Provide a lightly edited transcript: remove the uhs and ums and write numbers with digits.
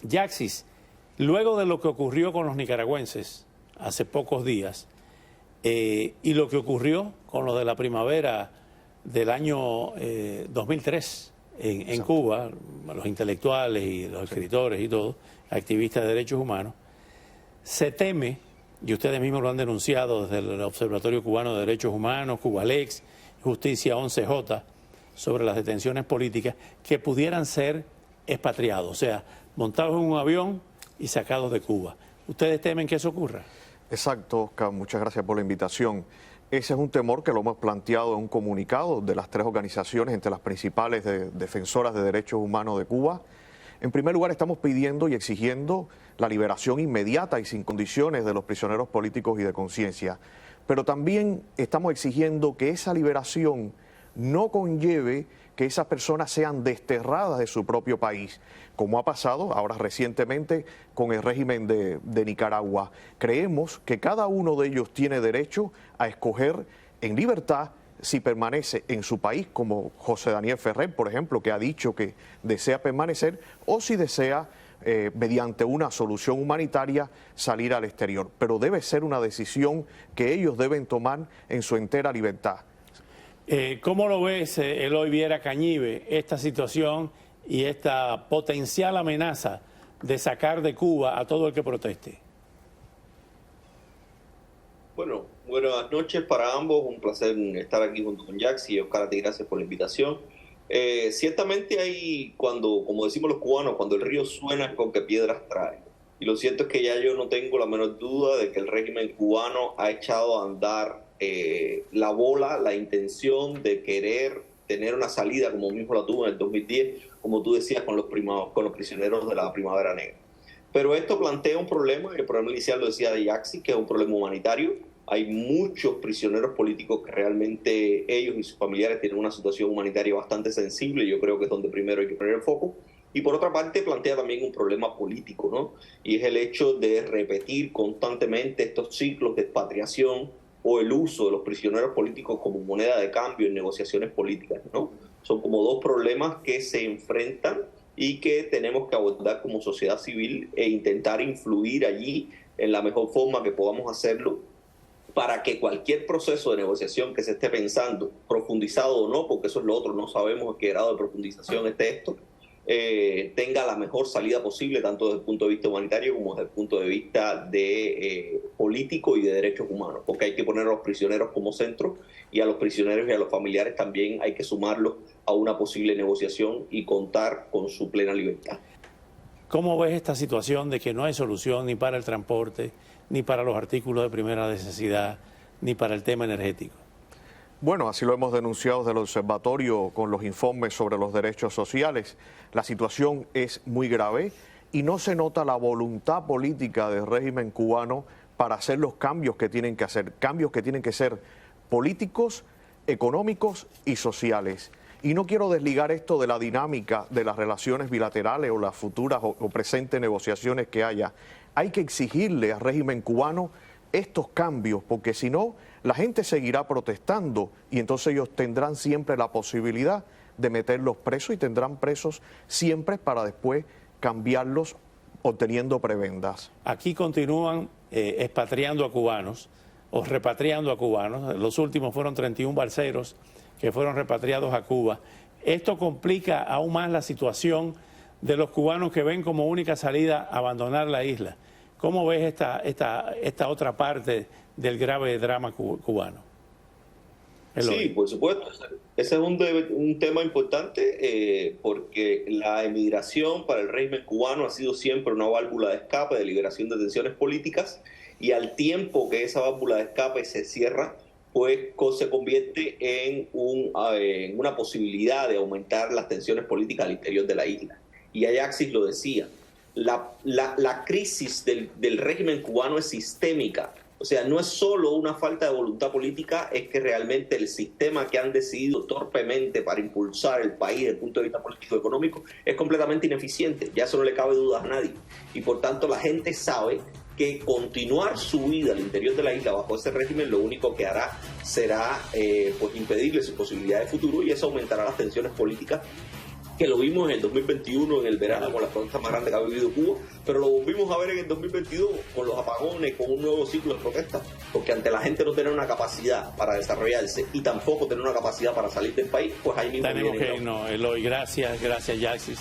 Yaxis, luego de lo que ocurrió con los nicaragüenses hace pocos días y lo que ocurrió con lo de la primavera del año 2003 en Cuba, los intelectuales y los escritores y todo, activistas de derechos humanos, se teme, y ustedes mismos lo han denunciado desde el Observatorio Cubano de Derechos Humanos, Cubalex, Justicia 11J, sobre las detenciones políticas, que pudieran ser expatriados, o sea, montados en un avión y sacados de Cuba. ¿Ustedes temen que eso ocurra? Exacto, Oscar, muchas gracias por la invitación. Ese es un temor que lo hemos planteado en un comunicado de las 3 organizaciones, entre las principales defensoras de derechos humanos de Cuba. En primer lugar, estamos pidiendo y exigiendo la liberación inmediata y sin condiciones de los prisioneros políticos y de conciencia. Pero también estamos exigiendo que esa liberación no conlleve que esas personas sean desterradas de su propio país, como ha pasado ahora recientemente con el régimen de Nicaragua. Creemos que cada uno de ellos tiene derecho a escoger en libertad si permanece en su país, como José Daniel Ferrer, por ejemplo, que ha dicho que desea permanecer, o si desea, mediante una solución humanitaria, salir al exterior. Pero debe ser una decisión que ellos deben tomar en su entera libertad. ¿Cómo lo ves, Eloy Viera Cañive, esta situación y esta potencial amenaza de sacar de Cuba a todo el que proteste? Bueno, buenas noches para ambos. Un placer estar aquí junto con Jax y Oscar, gracias por la invitación. Ciertamente hay, como decimos los cubanos, cuando el río suena con que piedras trae. Y lo cierto es que ya yo no tengo la menor duda de que el régimen cubano ha echado a andar la bola, la intención de querer tener una salida, como mismo la tuvo en el 2010, como tú decías, con los prisioneros de la Primavera Negra. Pero esto plantea un problema, el problema inicial lo decía de Yaxi, que es un problema humanitario. Hay muchos prisioneros políticos que realmente ellos y sus familiares tienen una situación humanitaria bastante sensible, yo creo que es donde primero hay que poner el foco. Y por otra parte plantea también un problema político, ¿no? Y es el hecho de repetir constantemente estos ciclos de expatriación o el uso de los prisioneros políticos como moneda de cambio en negociaciones políticas, ¿no? Son como 2 problemas que se enfrentan y que tenemos que abordar como sociedad civil e intentar influir allí en la mejor forma que podamos hacerlo para que cualquier proceso de negociación que se esté pensando, profundizado o no, porque eso es lo otro, no sabemos a qué grado de profundización esté esto, tenga la mejor salida posible, tanto desde el punto de vista humanitario como desde el punto de vista de político y de derechos humanos, porque hay que poner a los prisioneros como centro y a los prisioneros y a los familiares también hay que sumarlos a una posible negociación y contar con su plena libertad. ¿Cómo ves esta situación de que no hay solución ni para el transporte, ni para los artículos de primera necesidad, ni para el tema energético? Bueno, así lo hemos denunciado desde el observatorio con los informes sobre los derechos sociales. La situación es muy grave y no se nota la voluntad política del régimen cubano para hacer los cambios que tienen que hacer, cambios que tienen que ser políticos, económicos y sociales. Y no quiero desligar esto de la dinámica de las relaciones bilaterales o las futuras o presentes negociaciones que haya. Hay que exigirle al régimen cubano estos cambios, porque si no, la gente seguirá protestando y entonces ellos tendrán siempre la posibilidad de meterlos presos y tendrán presos siempre para después cambiarlos obteniendo prebendas. Aquí continúan expatriando a cubanos o repatriando a cubanos. Los últimos fueron 31 balseros que fueron repatriados a Cuba. Esto complica aún más la situación de los cubanos que ven como única salida abandonar la isla. ¿Cómo ves esta otra parte del grave drama cubano? Sí, por supuesto. Ese es un tema importante porque la emigración para el régimen cubano ha sido siempre una válvula de escape, de liberación de tensiones políticas, y al tiempo que esa válvula de escape se cierra, pues se convierte en una posibilidad de aumentar las tensiones políticas al interior de la isla. Y Ayaxis lo decía, la crisis del régimen cubano es sistémica. O sea, no es solo una falta de voluntad política, es que realmente el sistema que han decidido torpemente para impulsar el país desde el punto de vista político y económico es completamente ineficiente. Ya eso no le cabe duda a nadie. Y por tanto la gente sabe que continuar su vida al interior de la isla bajo ese régimen lo único que hará será pues impedirle su posibilidad de futuro, y eso aumentará las tensiones políticas que lo vimos en el 2021, en el verano, con las protestas más grandes que ha vivido Cuba, pero lo volvimos a ver en el 2022 con los apagones, con un nuevo ciclo de protestas, porque ante la gente no tener una capacidad para desarrollarse y tampoco tener una capacidad para salir del país, pues ahí mismo tenemos viene que irnos, Eloy. Gracias, Yaxis.